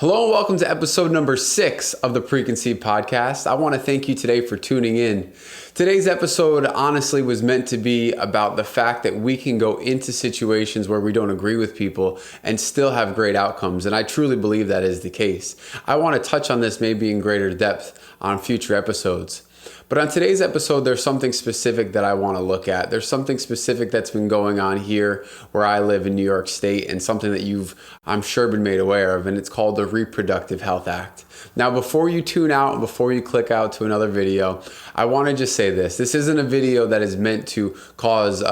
Hello and welcome to episode number 6 of the Preconceived Podcast. I want to thank you today for tuning in. Today's episode honestly was meant to be about the fact that we can go into situations where we don't agree with people and still have great outcomes. And I truly believe that is the case. I want to touch on this maybe in greater depth on future episodes. But on today's episode, there's something specific that I want to look at. There's something specific that's been going on here where I live in New York State and something that you've, I'm sure, been made aware of, and it's called the Reproductive Health Act. Now, before you tune out and before you click out to another video, I want to just say this. This isn't a video that is meant to cause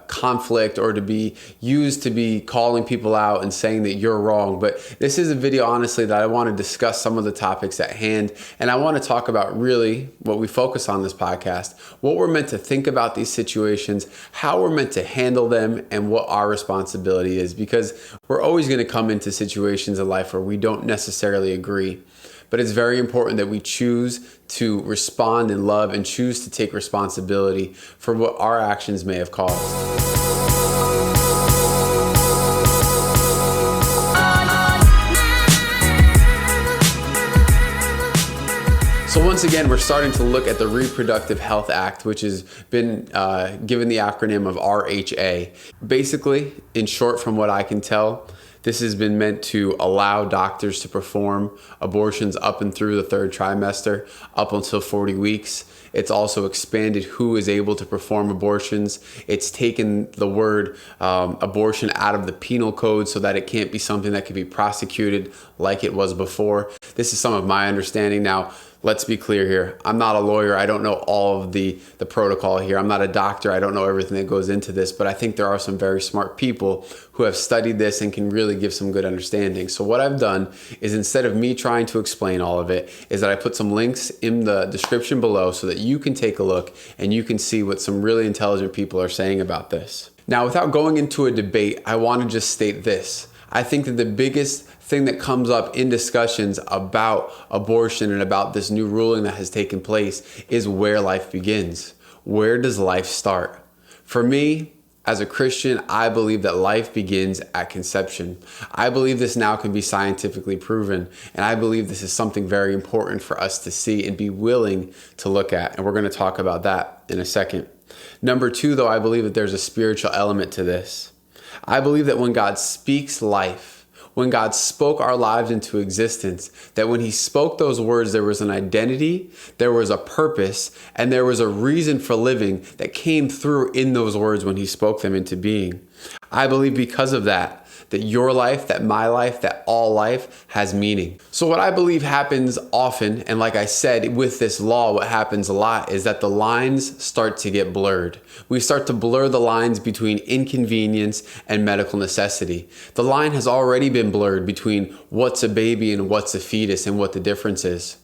conflict or to be used to be calling people out and saying that you're wrong. But this is a video, honestly, that I want to discuss some of the topics at hand. And I want to talk about really what we focus on this podcast, what we're meant to think about these situations, how we're meant to handle them, and what our responsibility is. Because we're always going to come into situations in life where we don't necessarily agree. But it's very important that we choose to respond in love and choose to take responsibility for what our actions may have caused. So once again, we're starting to look at the Reproductive Health Act, which has been given the acronym of RHA. Basically, in short, from what I can tell, this has been meant to allow doctors to perform abortions up and through the third trimester, up until 40 weeks. It's also expanded who is able to perform abortions. It's taken the word abortion out of the penal code so that it can't be something that can be prosecuted like it was before. This is some of my understanding. Now, let's be clear here. I'm not a lawyer. I don't know all of the protocol here. I'm not a doctor. I don't know everything that goes into this, but I think there are some very smart people who have studied this and can really give some good understanding. So what I've done is, instead of me trying to explain all of it, is that I put some links in the description below so that you can take a look and you can see what some really intelligent people are saying about this. Now, without going into a debate, I want to just state this. I think that the biggest thing that comes up in discussions about abortion and about this new ruling that has taken place is where life begins. Where does life start? For me, as a Christian, I believe that life begins at conception. I believe this now can be scientifically proven, and I believe this is something very important for us to see and be willing to look at, and we're going to talk about that in a second. Number 2, though, I believe that there's a spiritual element to this. I believe that when God speaks life, when God spoke our lives into existence, that when he spoke those words, there was an identity, there was a purpose, and there was a reason for living that came through in those words when he spoke them into being. I believe because of that your life, that my life, that all life has meaning. So what I believe happens often, and like I said, with this law, what happens a lot is that the lines start to get blurred. We start to blur the lines between inconvenience and medical necessity. The line has already been blurred between what's a baby and what's a fetus and what the difference is.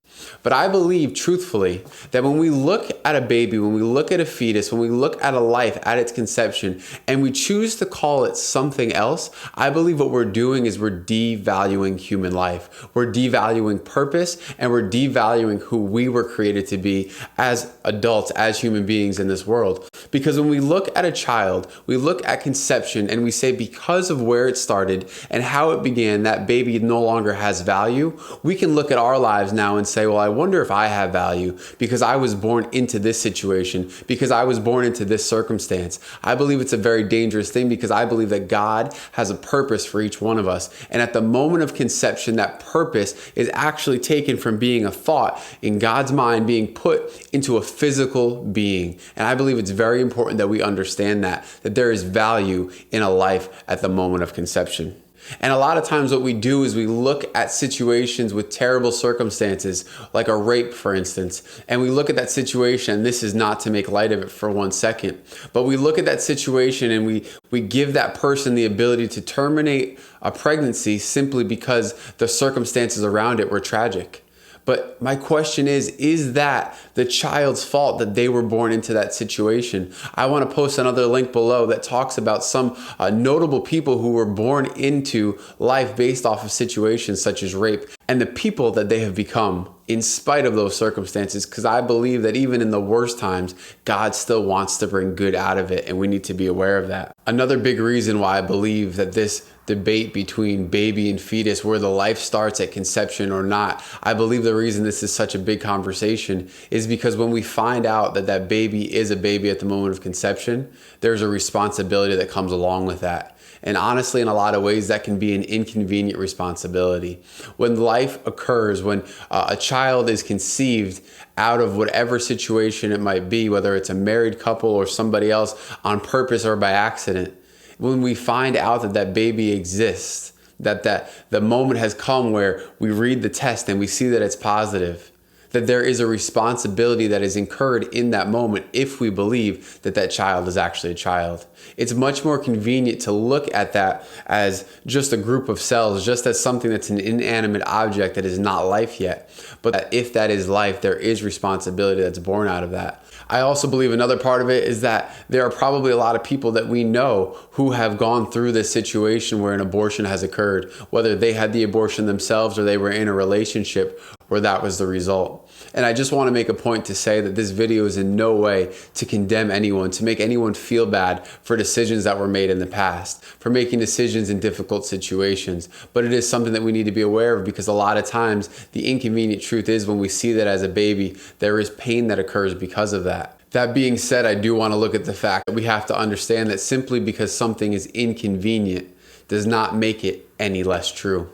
But I believe truthfully that when we look at a baby, when we look at a fetus, when we look at a life at its conception, and we choose to call it something else, I believe what we're doing is we're devaluing human life. We're devaluing purpose, and we're devaluing who we were created to be as adults, as human beings in this world. Because when we look at a child, we look at conception and we say because of where it started and how it began, that baby no longer has value. We can look at our lives now and say, well, I wonder if I have value because I was born into this situation, because I was born into this circumstance. I believe it's a very dangerous thing because I believe that God has a purpose for each one of us. And at the moment of conception, that purpose is actually taken from being a thought in God's mind, being put into a physical being. And I believe it's very important that we understand that there is value in a life at the moment of conception. And a lot of times what we do is we look at situations with terrible circumstances, like a rape, for instance, and we look at that situation, and this is not to make light of it for 1 second, but we look at that situation and we give that person the ability to terminate a pregnancy simply because the circumstances around it were tragic. But my question is that the child's fault that they were born into that situation? I want to post another link below that talks about some notable people who were born into life based off of situations such as rape and the people that they have become in spite of those circumstances, because I believe that even in the worst times, God still wants to bring good out of it, and we need to be aware of that. Another big reason why I believe that this debate between baby and fetus, where the life starts at conception or not. I believe the reason this is such a big conversation is because when we find out that that baby is a baby at the moment of conception, there's a responsibility that comes along with that. And honestly, in a lot of ways, that can be an inconvenient responsibility. When life occurs, when a child is conceived out of whatever situation it might be, whether it's a married couple or somebody else on purpose or by accident, when we find out that that baby exists, that the moment has come where we read the test and we see that it's positive, that there is a responsibility that is incurred in that moment if we believe that that child is actually a child. It's much more convenient to look at that as just a group of cells, just as something that's an inanimate object that is not life yet. But if that is life, there is responsibility that's born out of that. I also believe another part of it is that there are probably a lot of people that we know who have gone through this situation where an abortion has occurred, whether they had the abortion themselves or they were in a relationship where that was the result. And I just want to make a point to say that this video is in no way to condemn anyone, to make anyone feel bad for decisions that were made in the past, for making decisions in difficult situations. But it is something that we need to be aware of, because a lot of times the inconvenient truth is when we see that as a baby, there is pain that occurs because of that. That being said, I do want to look at the fact that we have to understand that simply because something is inconvenient does not make it any less true.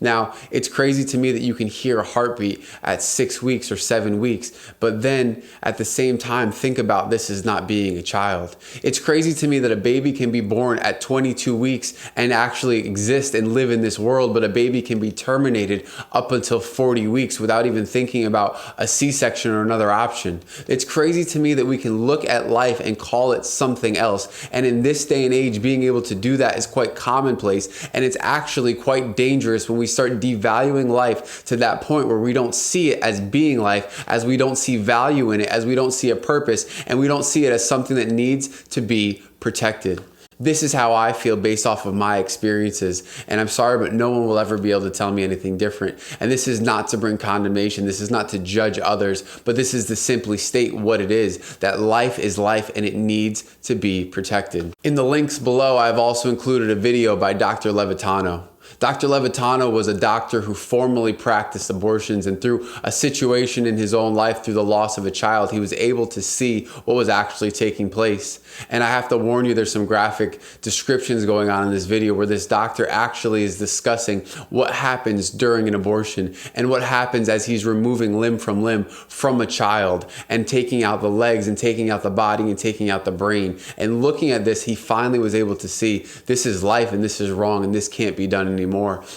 Now, it's crazy to me that you can hear a heartbeat at 6 weeks or 7 weeks, but then at the same time, think about this as not being a child. It's crazy to me that a baby can be born at 22 weeks and actually exist and live in this world, but a baby can be terminated up until 40 weeks without even thinking about a C-section or another option. It's crazy to me that we can look at life and call it something else. And in this day and age, being able to do that is quite commonplace, and it's actually quite dangerous when we start devaluing life to that point where we don't see it as being life, as we don't see value in it, as we don't see a purpose, and we don't see it as something that needs to be protected. This is how I feel based off of my experiences, and I'm sorry, but no one will ever be able to tell me anything different. And this is not to bring condemnation, this is not to judge others, but this is to simply state what it is, that life is life and it needs to be protected. In the links below, I've also included a video by Dr. Levitano. Dr. Levitano was a doctor who formerly practiced abortions, and through a situation in his own life, through the loss of a child, he was able to see what was actually taking place. And I have to warn you, there's some graphic descriptions going on in this video where this doctor actually is discussing what happens during an abortion and what happens as he's removing limb from a child and taking out the legs and taking out the body and taking out the brain. And looking at this, he finally was able to see this is life and this is wrong and this can't be done anymore.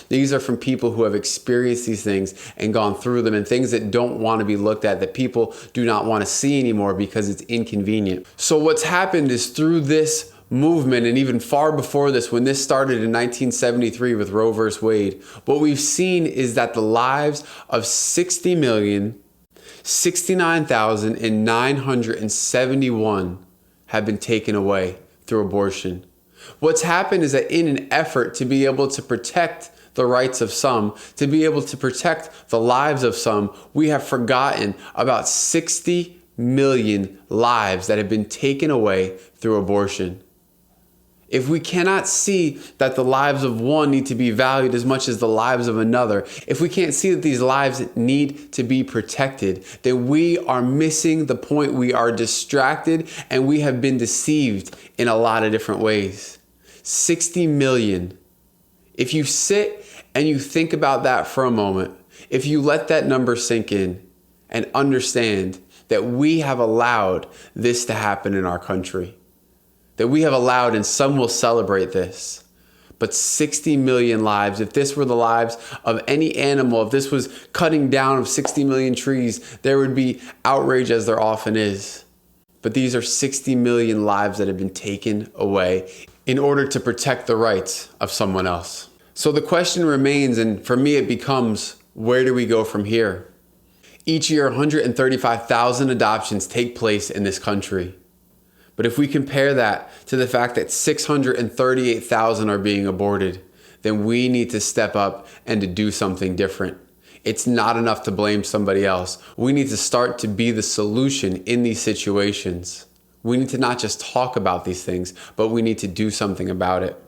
These are from people who have experienced these things and gone through them, and things that don't want to be looked at, that people do not want to see anymore because it's inconvenient. So what's happened is through this movement, and even far before this, when this started in 1973 with Roe v. Wade, what we've seen is that the lives of 60,069,971 have been taken away through abortion. What's happened is that in an effort to be able to protect the rights of some, to be able to protect the lives of some, we have forgotten about 60 million lives that have been taken away through abortion. If we cannot see that the lives of one need to be valued as much as the lives of another, if we can't see that these lives need to be protected, then we are missing the point. We are distracted and we have been deceived in a lot of different ways. 60 million. If you sit and you think about that for a moment, if you let that number sink in and understand that we have allowed this to happen in our country, that we have allowed, and some will celebrate this, but 60 million lives, if this were the lives of any animal, if this was cutting down of 60 million trees, there would be outrage, as there often is. But these are 60 million lives that have been taken away in order to protect the rights of someone else. So the question remains, and for me it becomes, where do we go from here? Each year, 135,000 adoptions take place in this country. But if we compare that to the fact that 638,000 are being aborted, then we need to step up and to do something different. It's not enough to blame somebody else. We need to start to be the solution in these situations. We need to not just talk about these things, but we need to do something about it.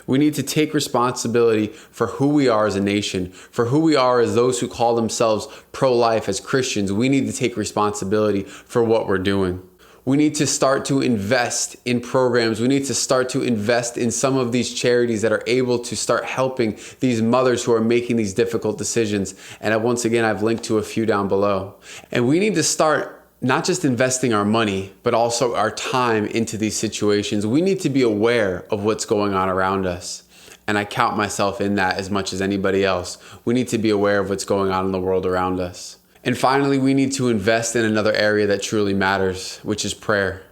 We need to take responsibility for who we are as a nation, for who we are as those who call themselves pro-life, as Christians. We need to take responsibility for what we're doing. We need to start to invest in programs. We need to start to invest in some of these charities that are able to start helping these mothers who are making these difficult decisions. And once again, I've linked to a few down below. And we need to start not just investing our money, but also our time into these situations. We need to be aware of what's going on around us. And I count myself in that as much as anybody else. We need to be aware of what's going on in the world around us. And finally, we need to invest in another area that truly matters, which is prayer.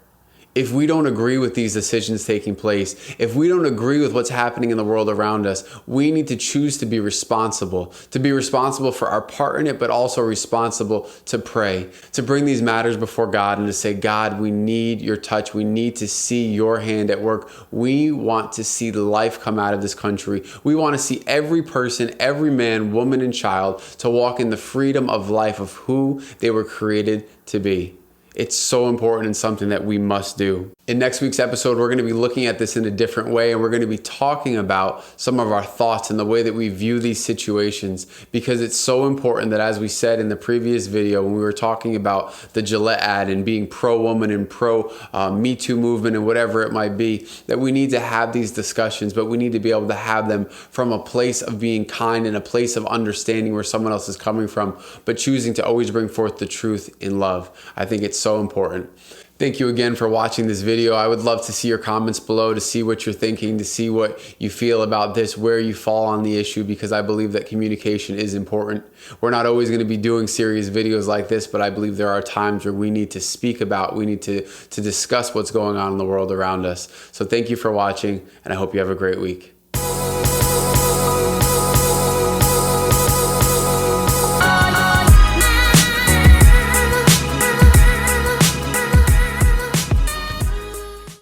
If we don't agree with these decisions taking place, if we don't agree with what's happening in the world around us, we need to choose to be responsible for our part in it, but also responsible to pray, to bring these matters before God and to say, God, we need your touch. We need to see your hand at work. We want to see life come out of this country. We want to see every person, every man, woman, and child to walk in the freedom of life of who they were created to be. It's so important and something that we must do. In next week's episode, we're going to be looking at this in a different way, and we're going to be talking about some of our thoughts and the way that we view these situations, because it's so important that, as we said in the previous video when we were talking about the Gillette ad and being pro-woman and pro-Me Too movement and whatever it might be, that we need to have these discussions, but we need to be able to have them from a place of being kind and a place of understanding where someone else is coming from, but choosing to always bring forth the truth in love. I think it's so important. Thank you again for watching this video. I would love to see your comments below, to see what you're thinking, to see what you feel about this, where you fall on the issue, because I believe that communication is important. We're not always going to be doing serious videos like this, but I believe there are times where we need to speak about, we need to discuss what's going on in the world around us. So thank you for watching, and I hope you have a great week.